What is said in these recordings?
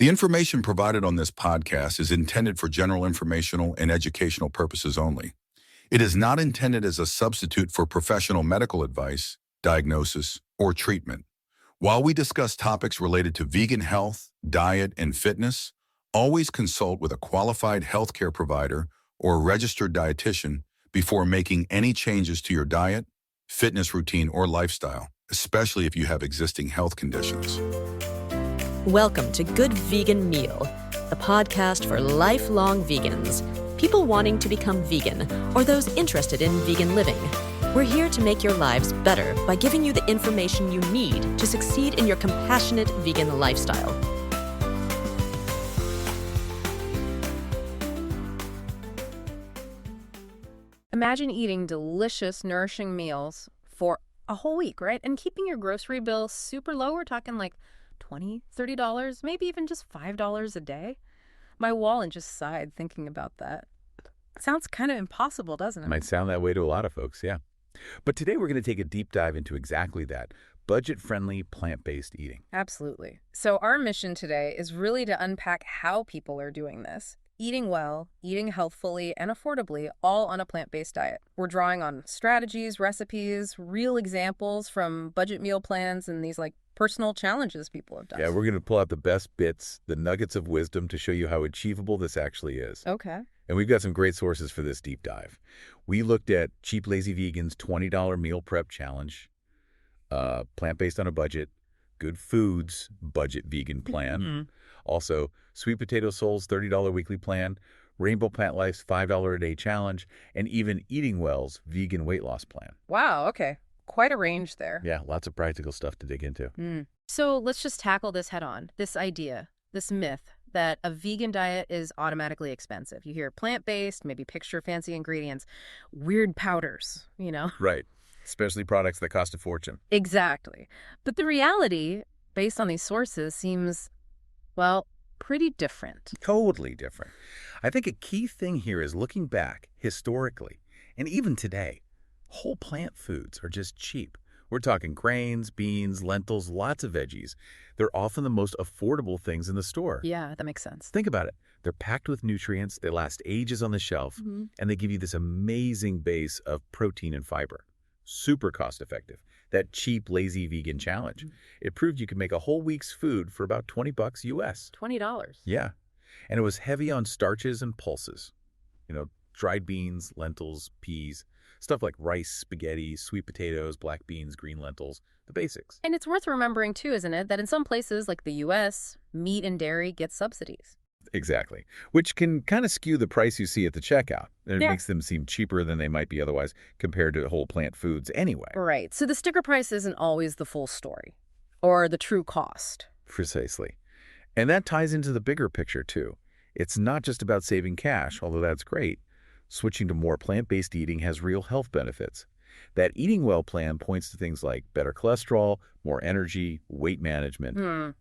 The information provided on this podcast is intended for general informational and educational purposes only. It is not intended as a substitute for professional medical advice, diagnosis, or treatment. While we discuss topics related to vegan health, diet, and fitness, always consult with a qualified healthcare provider or a registered dietitian before making any changes to your diet, fitness routine, or lifestyle, especially if you have existing health conditions. Welcome to Good Vegan Meal, the podcast for lifelong vegans, people wanting to become vegan, or those interested in vegan living. We're here to make your lives better by giving you the information you need to succeed in your compassionate vegan lifestyle. Imagine eating delicious, nourishing meals for a whole week, right? And keeping your grocery bill super low. We're talking like $20, $30, maybe even just $5 a day. My wallet just sighed thinking about that. Sounds kind of impossible, doesn't it? Might sound that way to a lot of folks, yeah. But today we're going to take a deep dive into exactly that, budget-friendly, plant-based eating. Absolutely. So our mission today is really to unpack how people are doing this. Eating well, eating healthfully, and affordably, all on a plant-based diet. We're drawing on strategies, recipes, real examples from budget meal plans and these personal challenges people have done. Yeah, we're going to pull out the best bits, the nuggets of wisdom to show you how achievable this actually is. Okay. And we've got some great sources for this deep dive. We looked at Cheap Lazy Vegan's $20 meal prep challenge, plant-based on a budget, Good Foods budget vegan plan, also Sweet Potato Soul's $30 weekly plan, Rainbow Plant Life's $5 a day challenge, and even Eating Well's vegan weight loss plan. Wow, okay. Quite a range there. Yeah, lots of practical stuff to dig into. So let's just tackle this head on. This idea, this myth that a vegan diet is automatically expensive. You hear plant-based, maybe picture fancy ingredients, weird powders, Right. Especially products that cost a fortune. Exactly. But the reality, based on these sources, seems, well, pretty different. Totally different. I think a key thing here is looking back historically, and even today, whole plant foods are just cheap. We're talking grains, beans, lentils, lots of veggies. They're often the most affordable things in the store. Yeah, that makes sense. Think about it. They're packed with nutrients, they last ages on the shelf, and they give you this amazing base of protein and fiber. Super cost-effective. That cheap, lazy vegan challenge. It proved you could make a whole week's food for about $20 US. $20. Yeah. And it was heavy on starches and pulses. Dried beans, lentils, peas, stuff like rice, spaghetti, sweet potatoes, black beans, green lentils, the basics. And it's worth remembering, too, isn't it, that in some places like the U.S., meat and dairy get subsidies. Exactly. Which can kind of skew the price you see at the checkout. And it makes them seem cheaper than they might be otherwise compared to whole plant foods anyway. Right. So the sticker price isn't always the full story or the true cost. Precisely. And that ties into the bigger picture, too. It's not just about saving cash, although that's great. Switching to more plant-based eating has real health benefits. That Eating Well plan points to things like better cholesterol, more energy, weight management.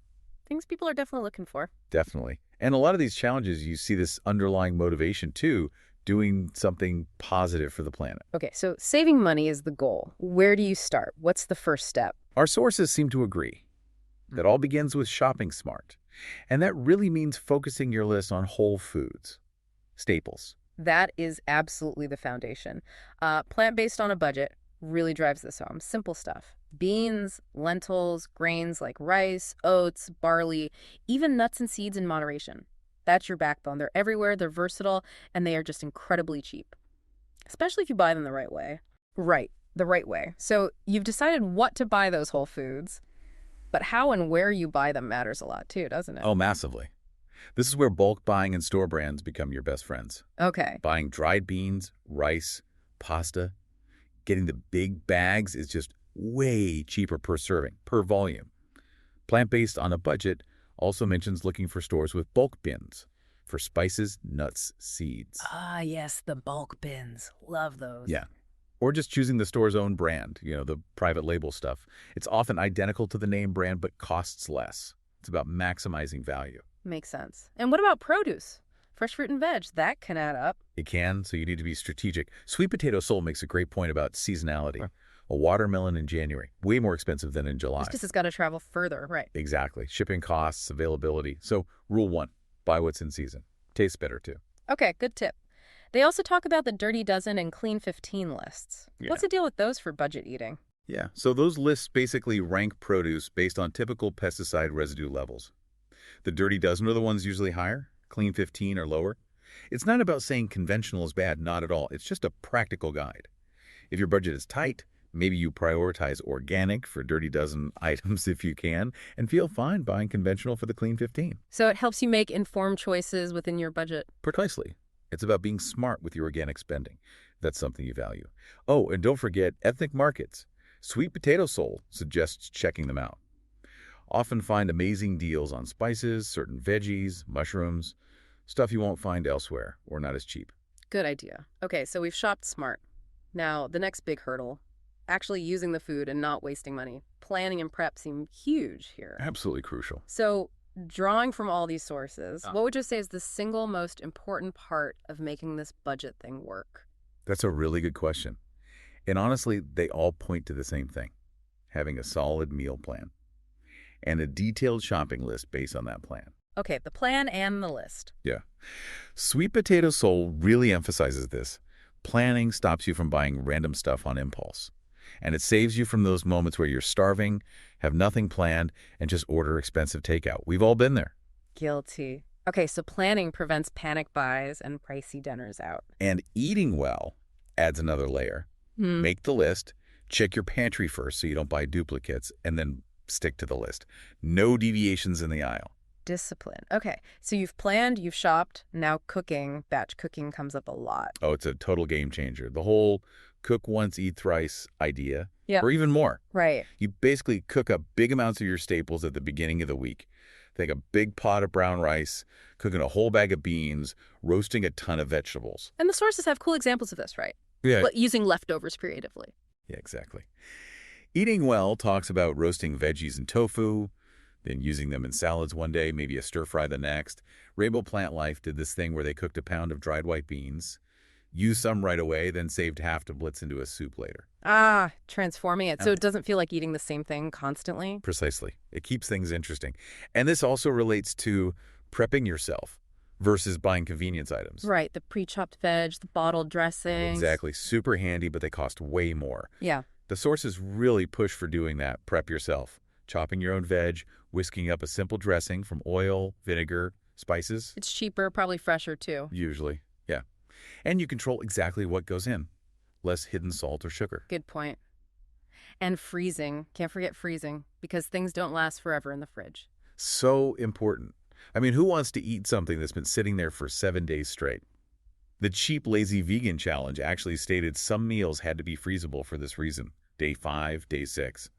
Things people are definitely looking for. Definitely. And a lot of these challenges, you see this underlying motivation, too, doing something positive for the planet. Okay, so saving money is the goal. Where do you start? What's the first step? Our sources seem to agree that all begins with shopping smart. And that really means focusing your list on whole foods, staples. That is absolutely the foundation. Plant-based on a budget really drives this home. Simple stuff. Beans, lentils, grains like rice, oats, barley, even nuts and seeds in moderation. That's your backbone. They're everywhere, they're versatile, and they are just incredibly cheap. Especially if you buy them the right way. Right, the right way. So you've decided what to buy those whole foods, but how and where you buy them matters a lot too, doesn't it? Oh, massively. This is where bulk buying and store brands become your best friends. Okay. Buying dried beans, rice, pasta, getting the big bags is just way cheaper per serving, per volume. Plant-based on a budget also mentions looking for stores with bulk bins for spices, nuts, seeds. Ah, yes, the bulk bins. Love those. Yeah. Or just choosing the store's own brand, the private label stuff. It's often identical to the name brand, but costs less. It's about maximizing value. Makes sense. And what about produce? Fresh fruit and veg, that can add up. It can, so you need to be strategic. Sweet Potato Soul makes a great point about seasonality. A watermelon in January, way more expensive than in July. It's just it's got to travel further, right? Exactly. Shipping costs, availability. So rule 1, buy what's in season. Tastes better too. Okay, good tip. They also talk about the Dirty Dozen and Clean 15 lists. Yeah. What's the deal with those for budget eating? Yeah, so those lists basically rank produce based on typical pesticide residue levels. The Dirty Dozen are the ones usually higher, Clean 15 are lower. It's not about saying conventional is bad, not at all. It's just a practical guide. If your budget is tight, maybe you prioritize organic for Dirty Dozen items if you can, and feel fine buying conventional for the Clean 15. So it helps you make informed choices within your budget. Precisely. It's about being smart with your organic spending. That's something you value. Oh, and don't forget ethnic markets. Sweet Potato Soul suggests checking them out. Often find amazing deals on spices, certain veggies, mushrooms, stuff you won't find elsewhere or not as cheap. Good idea. Okay, so we've shopped smart. Now, the next big hurdle, actually using the food and not wasting money. Planning and prep seem huge here. Absolutely crucial. So, drawing from all these sources, what would you say is the single most important part of making this budget thing work? That's a really good question. And honestly, they all point to the same thing, having a solid meal plan and a detailed shopping list based on that plan. Okay, the plan and the list. Yeah. Sweet Potato Soul really emphasizes this. Planning stops you from buying random stuff on impulse. And it saves you from those moments where you're starving, have nothing planned, and just order expensive takeout. We've all been there. Guilty. Okay, so planning prevents panic buys and pricey dinners out. And eating well adds another layer. Make the list, check your pantry first so you don't buy duplicates, and then stick to the list. No deviations in the aisle. Discipline. Okay, so you've planned, you've shopped, now cooking, batch cooking comes up a lot. Oh, it's a total game changer. The whole cook once, eat thrice idea, Yeah. or even more. Right. You basically cook up big amounts of your staples at the beginning of the week. Think a big pot of brown rice, cooking a whole bag of beans, roasting a ton of vegetables. And the sources have cool examples of this, right? Yeah. But using leftovers creatively. Yeah, exactly. Eating Well talks about roasting veggies and tofu, then using them in salads one day, maybe a stir fry the next. Rainbow Plant Life did this thing where they cooked a pound of dried white beans, used some right away, then saved half to blitz into a soup later. Ah, transforming it. So it doesn't feel like eating the same thing constantly. Precisely. It keeps things interesting. And this also relates to prepping yourself versus buying convenience items. Right, the pre-chopped veg, the bottled dressings. Exactly. Super handy, but they cost way more. Yeah. The sources really push for doing that. Prep yourself. Chopping your own veg, whisking up a simple dressing from oil, vinegar, spices. It's cheaper, probably fresher too. Usually, yeah. And you control exactly what goes in. Less hidden salt or sugar. Good point. And freezing. Can't forget freezing, because things don't last forever in the fridge. So important. I mean, who wants to eat something that's been sitting there for 7 days straight? The Cheap Lazy Vegan Challenge actually stated some meals had to be freezable for this reason. Day 5, day 6.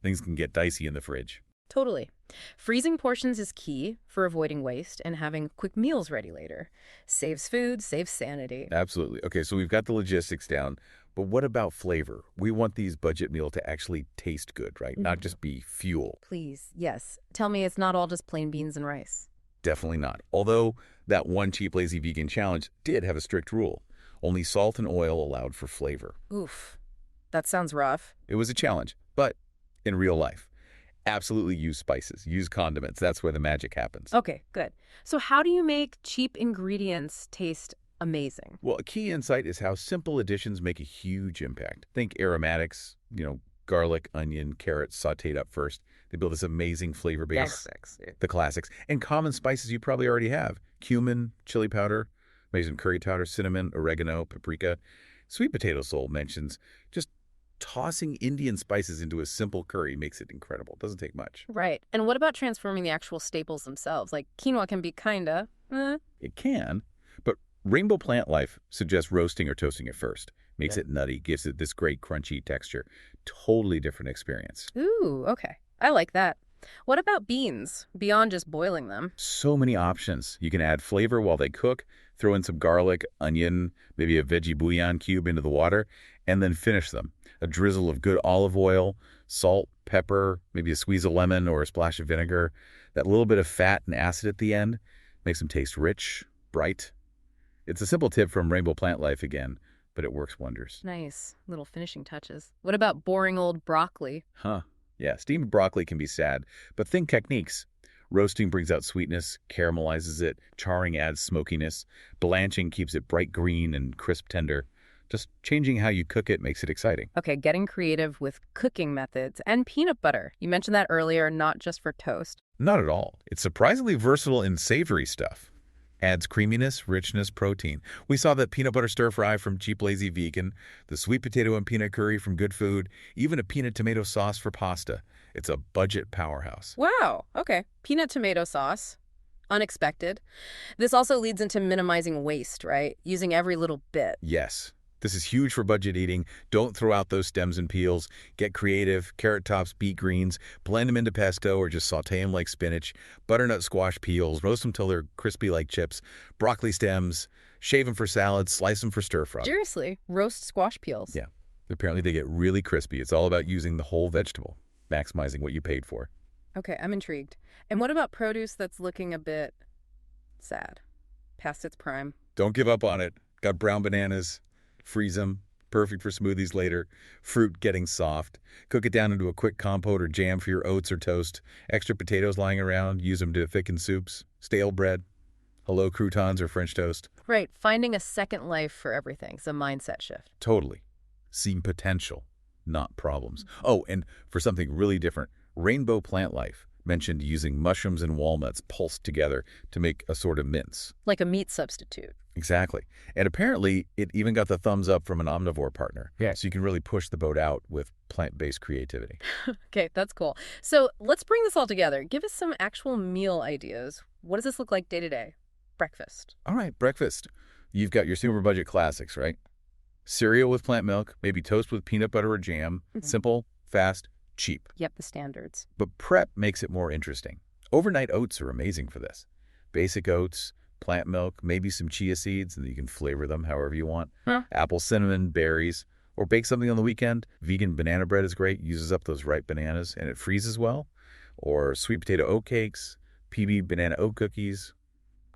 Things can get dicey in the fridge. Totally. Freezing portions is key for avoiding waste and having quick meals ready later. Saves food, saves sanity. Absolutely. Okay, so we've got the logistics down, but what about flavor? We want these budget meals to actually taste good, right? Not just be fuel. Please, yes. Tell me it's not all just plain beans and rice. Definitely not. Although that one Cheap Lazy Vegan Challenge did have a strict rule. Only salt and oil allowed for flavor. Oof. That sounds rough. It was a challenge, but in real life, absolutely use spices, use condiments. That's where the magic happens. Okay, good. So how do you make cheap ingredients taste amazing? Well, a key insight is how simple additions make a huge impact. Think aromatics, garlic, onion, carrots sautéed up first. They build this amazing flavor base. The classics. And common spices you probably already have. Cumin, chili powder, maybe some curry powder, cinnamon, oregano, paprika. Sweet Potato Soul mentions just tossing Indian spices into a simple curry makes it incredible. It doesn't take much. Right. And what about transforming the actual staples themselves? Like quinoa can be It can, but Rainbow Plant Life suggests roasting or toasting it first. Makes it nutty, gives it this great crunchy texture. Totally different experience. Ooh, okay. I like that. What about beans, beyond just boiling them? So many options. You can add flavor while they cook, throw in some garlic, onion, maybe a veggie bouillon cube into the water, and then finish them. A drizzle of good olive oil, salt, pepper, maybe a squeeze of lemon or a splash of vinegar. That little bit of fat and acid at the end makes them taste rich, bright. It's a simple tip from Rainbow Plant Life again. but it works wonders. Nice. Little finishing touches. What about boring old broccoli? Huh. Yeah, steamed broccoli can be sad, but think techniques. Roasting brings out sweetness, caramelizes it, charring adds smokiness, blanching keeps it bright green and crisp tender. Just changing how you cook it makes it exciting. Okay, getting creative with cooking methods and peanut butter. You mentioned that earlier, not just for toast. Not at all. It's surprisingly versatile in savory stuff. Adds creaminess, richness, protein. We saw that peanut butter stir fry from Cheap Lazy Vegan, the sweet potato and peanut curry from Good Food, even a peanut tomato sauce for pasta. It's a budget powerhouse. Wow, okay. Peanut tomato sauce. Unexpected. This also leads into minimizing waste, right? Using every little bit. Yes. This is huge for budget eating. Don't throw out those stems and peels. Get creative. Carrot tops, beet greens, blend them into pesto or just saute them like spinach. Butternut squash peels, roast them till they're crispy like chips. Broccoli stems, shave them for salads, slice them for stir fry. Seriously, roast squash peels. Yeah. Apparently they get really crispy. It's all about using the whole vegetable, maximizing what you paid for. Okay, I'm intrigued. And what about produce that's looking a bit sad, past its prime? Don't give up on it. Got brown bananas. Freeze them. Perfect for smoothies later. Fruit getting soft. Cook it down into a quick compote or jam for your oats or toast. Extra potatoes lying around. Use them to thicken soups. Stale bread. Hello croutons or French toast. Right, finding a second life for everything. It's a mindset shift. Totally. Seeing potential, not problems. Oh, and for something really different, rainbow plant life mentioned using mushrooms and walnuts pulsed together to make a sort of mince. Like a meat substitute. Exactly. And apparently, it even got the thumbs up from an omnivore partner. Yeah. So you can really push the boat out with plant-based creativity. Okay, that's cool. So let's bring this all together. Give us some actual meal ideas. What does this look like day to day? Breakfast. All right, breakfast. You've got your super budget classics, right? Cereal with plant milk, maybe toast with peanut butter or jam. Simple, fast, cheap. Yep, the standards. But prep makes it more interesting. Overnight oats are amazing for this. Basic oats, plant milk, maybe some chia seeds, and you can flavor them however you want. Apple, cinnamon, berries, or bake something on the weekend. Vegan banana bread is great, uses up those ripe bananas, and it freezes well. Or sweet potato oat cakes, PB banana oat cookies,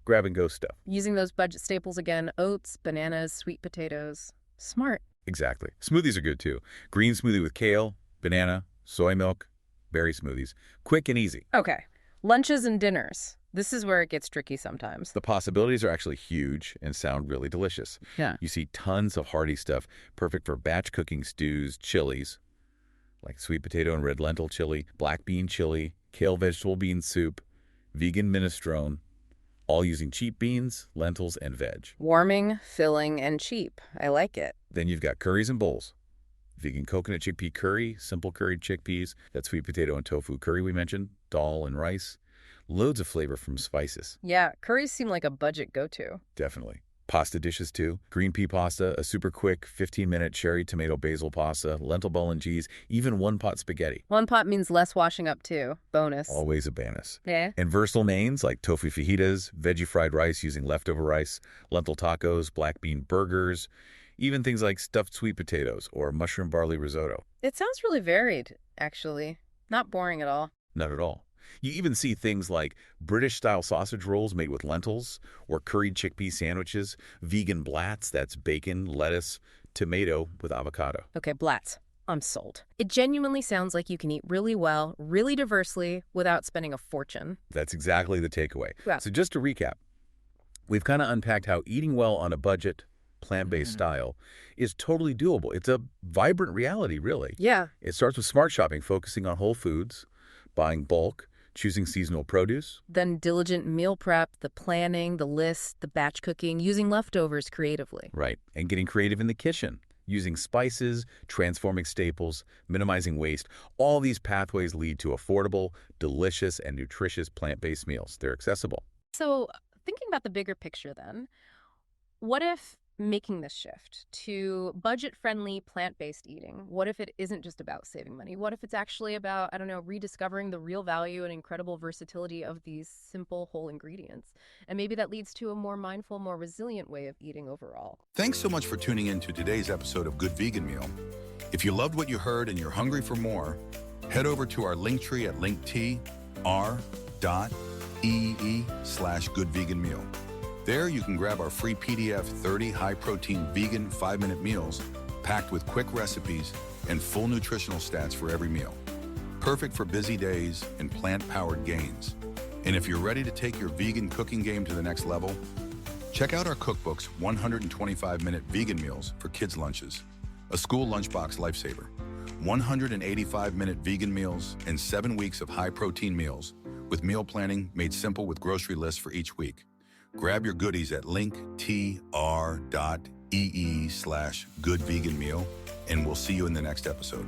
grab-and-go stuff. Using those budget staples again, oats, bananas, sweet potatoes. Smart. Exactly. Smoothies are good too. Green smoothie with kale, banana, soy milk, berry smoothies. Quick and easy. Okay, lunches and dinners. This is where it gets tricky sometimes. The possibilities are actually huge and sound really delicious. Yeah. You see tons of hearty stuff, perfect for batch cooking stews, chilies, like sweet potato and red lentil chili, black bean chili, kale vegetable bean soup, vegan minestrone, all using cheap beans, lentils, and veg. Warming, filling, and cheap. I like it. Then you've got curries and bowls. Vegan coconut chickpea curry, simple curried chickpeas, that sweet potato and tofu curry we mentioned, dal and rice. Loads of flavor from spices. Yeah, curries seem like a budget go-to. Definitely. Pasta dishes too. Green pea pasta, a super quick 15-minute cherry tomato basil pasta, lentil bolognese, even one-pot spaghetti. One pot means less washing up too. Bonus. Always a bonus. Yeah. And versatile mains like tofu fajitas, veggie fried rice using leftover rice, lentil tacos, black bean burgers, even things like stuffed sweet potatoes or mushroom barley risotto. It sounds really varied, actually. Not boring at all. Not at all. You even see things like British-style sausage rolls made with lentils, or curried chickpea sandwiches, vegan blats, that's bacon, lettuce, tomato with avocado. Okay, Blatz. I'm sold. It genuinely sounds like you can eat really well, really diversely, without spending a fortune. That's exactly the takeaway. Yeah. So just to recap, we've kind of unpacked how eating well on a budget, plant-based style is totally doable. It's a vibrant reality, really. Yeah. It starts with smart shopping, focusing on whole foods, buying bulk, choosing seasonal produce. Then diligent meal prep, the planning, the list, the batch cooking, using leftovers creatively. Right. And getting creative in the kitchen, using spices, transforming staples, minimizing waste. All these pathways lead to affordable, delicious, and nutritious plant-based meals. They're accessible. So thinking about the bigger picture then, what if making this shift to budget-friendly plant-based eating, what if it isn't just about saving money? What if it's actually about, I don't know, rediscovering the real value and incredible versatility of these simple whole ingredients? And maybe that leads to a more mindful, more resilient way of eating overall. Thanks so much for tuning in to today's episode of Good Vegan Meal. If you loved what you heard and you're hungry for more, head over to our link tree at linktr.ee/goodveganmeal. There you can grab our free PDF 30 high-protein vegan 5-minute meals packed with quick recipes and full nutritional stats for every meal. Perfect for busy days and plant-powered gains. And if you're ready to take your vegan cooking game to the next level, check out our cookbook's 125-minute vegan meals for kids' lunches, a school lunchbox lifesaver, 185-minute vegan meals, and 7 weeks of high-protein meals with meal planning made simple with grocery lists for each week. Grab your goodies at linktr.ee/goodveganmeal, and we'll see you in the next episode.